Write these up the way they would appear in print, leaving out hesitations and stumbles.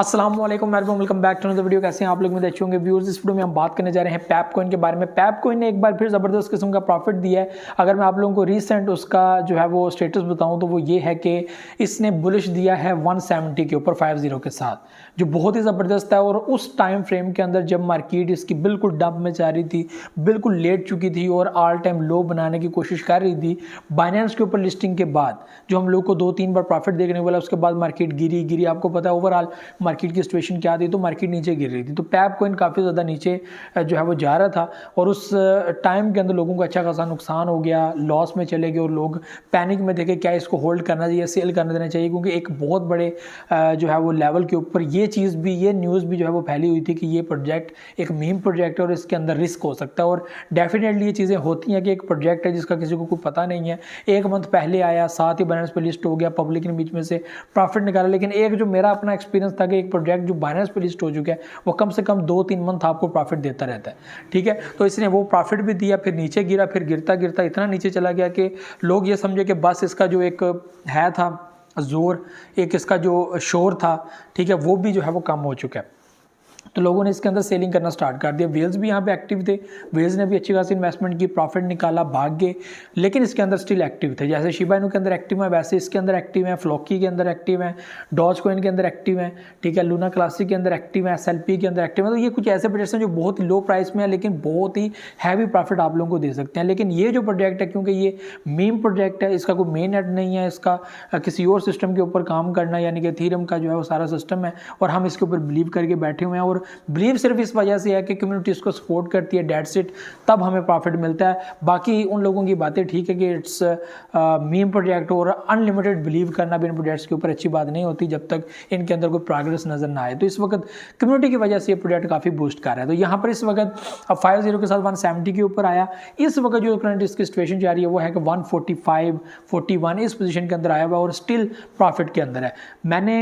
अस्सलाम वालेकुम welcome back to another video. कैसे हैं आप लोग? में अच्छे होंगे व्यूअर्स। इस वीडियो में हम बात करने जा रहे हैं पैप कॉइन के बारे में। पैप कॉइन ने एक बार फिर ज़बरदस्त किस्म का प्रॉफिट दिया है। अगर मैं आप लोगों को रीसेंट उसका जो है वो स्टेटस बताऊं तो वो ये है कि इसने बुलिश दिया है 170 के ऊपर 50 के साथ, जो बहुत ही ज़बरदस्त है। और उस टाइम फ्रेम के अंदर जब मार्केट इसकी बिल्कुल डंप में जा रही थी, बिल्कुल लेट चुकी थी और ऑल टाइम लो बनाने की कोशिश कर रही थी, बाइनेंस के ऊपर लिस्टिंग के बाद जो हम लोग को 2-3 बार प्रॉफिट देखने वाला, उसके बाद मार्केट गिरी। आपको पता है ओवरऑल मार्केट की सिचुएशन क्या थी, तो मार्केट नीचे गिर रही थी। तो पैप कॉइन काफ़ी ज़्यादा नीचे जो है वो जा रहा था और उस टाइम के अंदर लोगों को अच्छा खासा नुकसान हो गया, लॉस में चले गए और लोग पैनिक में देखे क्या इसको होल्ड करना चाहिए, सेल करना देना चाहिए, क्योंकि एक बहुत बड़े जो है वो लेवल के ऊपर ये चीज़ भी, ये न्यूज़ भी जो है वो फैली हुई थी कि ये प्रोजेक्ट एक मीम प्रोजेक्ट है और इसके अंदर रिस्क हो सकता है। और डेफिनेटली ये चीज़ें होती हैं कि एक प्रोजेक्ट है जिसका किसी को कोई पता नहीं है, 1 मंथ पहले आया, साथ ही बाइनेंस पे लिस्ट हो गया, पब्लिक ने बीच में से प्रॉफिट निकाला। लेकिन एक जो मेरा अपना एक्सपीरियंस था कि एक प्रोजेक्ट जो बाइनेंस पे लिस्ट हो चुका है वो कम से कम 2-3 मंथ आपको प्रॉफिट देता रहता है, ठीक है। तो इसने वो प्रॉफिट भी दिया, फिर नीचे गिरा, फिर गिरता गिरता इतना नीचे चला गया कि लोग ये समझे कि बस इसका जो एक है था जोर, एक इसका जो शोर था, ठीक है, वो भी जो है वो कम हो चुका है। तो लोगों ने इसके अंदर सेलिंग करना स्टार्ट कर दिया। वेल्स भी यहाँ पे एक्टिव थे, वेल्स ने भी अच्छी खासी इन्वेस्टमेंट की, प्रॉफिट निकाला, भाग गए, लेकिन इसके अंदर स्टिल एक्टिव थे। जैसे शिबा इनू के अंदर एक्टिव है वैसे इसके अंदर एक्टिव है, फ्लॉकी के अंदर एक्टिव है, डॉज कॉइन के अंदर एक्टिव है, ठीक है, लूना क्लासिक के अंदर एक्टिव है, SLP के अंदर एक्टिव है। तो ये कुछ ऐसे प्रोजेक्ट्स हैं जो बहुत ही लो प्राइस में है लेकिन बहुत ही हैवी प्रॉफिट आप लोगों को दे सकते हैं। लेकिन ये जो प्रोजेक्ट है, क्योंकि ये मीम प्रोजेक्ट है, इसका कोई मेन नेट नहीं है, इसका किसी और सिस्टम के ऊपर काम करना, यानी कि इथेरियम का जो है वो सारा सिस्टम है और हम इसके ऊपर बिलीव करके बैठे हुए हैं। और बिलीव सिर्फ इस वजह से है कि कम्युनिटी इसको सपोर्ट करती है, डेट्स इट, तब हमें प्रॉफिट मिलता है। बाकी उन लोगों की बातें ठीक है कि इट्स मीम प्रोजेक्ट और अनलिमिटेड बिलीव करना भी इन प्रोजेक्ट्स के ऊपर अच्छी बात नहीं होती जब तक इनके अंदर कोई प्रोग्रेस नजर ना आए। तो इस वक्त कम्युनिटी की वजह से ये प्रोजेक्ट काफ़ी बूस्ट कर रहा है। तो यहाँ पर इस वक्त 50 के साथ 170 के ऊपर आया। इस वक्त जो करंट इसकी सिचुएशन जा रही है वो है कि 145, 41 इस पोजीशन के अंदर आया हुआ और स्टिल प्रॉफिट के अंदर है। मैंने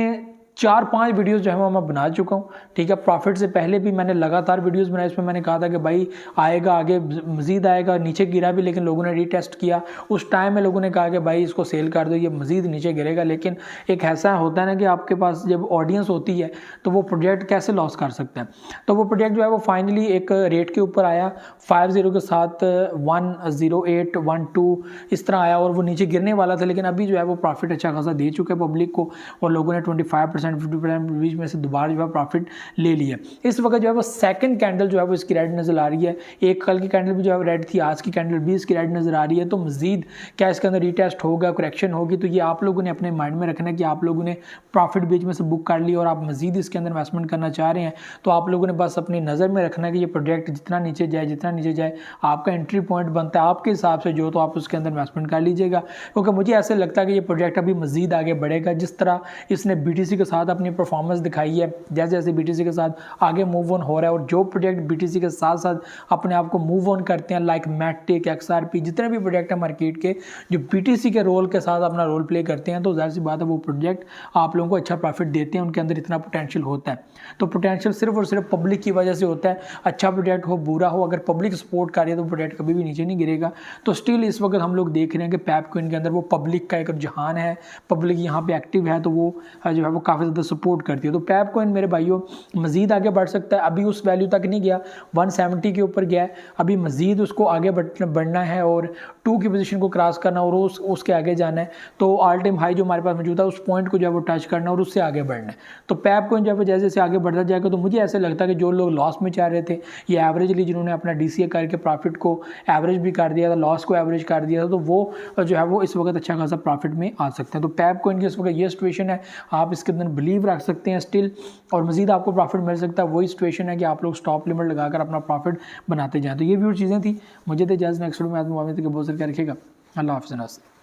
4-5 वीडियोस जो है वो मैं बना चुका हूँ, ठीक है। प्रॉफिट से पहले भी मैंने लगातार वीडियोस बनाए, इसमें मैंने कहा था कि भाई आएगा, आगे मजीद आएगा। नीचे गिरा भी लेकिन लोगों ने रीटेस्ट किया। उस टाइम में लोगों ने कहा कि भाई इसको सेल कर दो, ये मजीद नीचे गिरेगा। लेकिन एक ऐसा होता है ना कि आपके पास जब ऑडियंस होती है तो वो प्रोजेक्ट कैसे लॉस कर सकते हैं। तो वो प्रोजेक्ट जो है वो फाइनली एक रेट के ऊपर आया, 50 के साथ 108, 12 इस तरह आया और वो नीचे गिरने वाला था। लेकिन अभी जो है वो प्रॉफिट अच्छा खासा दे चुका है पब्लिक को और लोगों ने 25%, 50% बीच में से दोबारा जो है प्रॉफिट ले लिया। इस वक्त जो है वो सेकंड कैंडल जो है वो इसकी रेड नजर आ रही है। एक कल की कैंडल भी जो है रेड थी, आज की कैंडल भी इसकी रेड नजर आ रही है। तो मजीद क्या इसके अंदर रीटेस्ट होगा, करेक्शन होगी, तो ये आप लोगों ने अपने माइंड में रखना है कि आप लोगों ने प्रॉफिट बीच में से बुक कर लिया और आप मजीद इसके अंदर इन्वेस्टमेंट करना चाह रहे हैं। तो आप लोगों ने बस अपनी नज़र में रखना है कि ये प्रोजेक्ट जितना नीचे जाए आपका एंट्री पॉइंट बनता है आपके हिसाब से जो, तो आप उसके अंदर इन्वेस्टमेंट कर लीजिएगा। क्योंकि मुझे ऐसे लगता है कि ये प्रोजेक्ट अभी मजीद आगे बढ़ेगा। जिस तरह इसने BTC के साथ अपनी परफॉर्मेंस दिखाई है, जैसे जैसे BTC के साथ आगे मूव ऑन हो रहा है और जो प्रोजेक्ट BTC के साथ साथ अपने आप को मूव ऑन करते हैं, लाइक मैटिक, XRP, जितने भी प्रोजेक्ट हैं मार्केट के जो BTC के रोल के साथ अपना रोल प्ले करते हैं, तो जाहिर सी बात है वो प्रोजेक्ट आप लोगों को अच्छा प्रॉफिट देते हैं, उनके अंदर इतना पोटेंशियल होता है। तो पोटेंशियल सिर्फ और सिर्फ पब्लिक की वजह से होता है। अच्छा प्रोजेक्ट हो, बुरा हो, अगर पब्लिक सपोर्ट कर रही है तो प्रोजेक्ट कभी भी नीचे नहीं गिरेगा। तो स्टिल इस वक्त हम लोग देख रहे हैं कि पैप कॉइन के अंदर वो पब्लिक का एक रुझान है, पब्लिक यहाँ पे एक्टिव है, तो वो जो है वो काफ़ी ज़्यादा सपोर्ट करती है। तो पैप कॉइन मेरे भाइयों मजीद आगे बढ़ सकता है। अभी उस वैल्यू तक नहीं गया, 170 के ऊपर गया है, अभी मजीद उसको आगे बढ़ना है और 2 की पोजीशन को क्रॉस करना और उसके आगे जाना है। तो ऑल टाइम हाई जो हमारे पास मौजूद है उस पॉइंट को जो है वो टच करना और उससे आगे बढ़ना है। तो पैप कॉइन जो है जैसे जैसे आगे बढ़ता जाएगा, तो मुझे ऐसे लगता है कि जो लोग लॉस में चाह रहे थे, ये एवरेजली जिन्होंने अपना DCA करके प्रॉफिट को एवरेज भी कर दिया था, लॉस को एवरेज कर दिया था, तो वो जो है वो इस वक्त अच्छा खासा प्रॉफिट में आ सकते हैं। तो पैप कॉइन की इस वक्त ये सिचुएशन है, आप इसके अंदर बिलीव रख सकते हैं स्टिल और मजीद आपको प्रॉफिट मिल सकता है। वही सिचुएशन है कि आप लोग स्टॉप लिमिट लगाकर अपना प्रॉफिट बनाते जाएं। तो ये भी चीज़ें थी। मुझे तो इजाज़त, नेक्स्ट वीडियो में बहुत सारी क्या रखेगा। अल्लाह हाफ़िज़।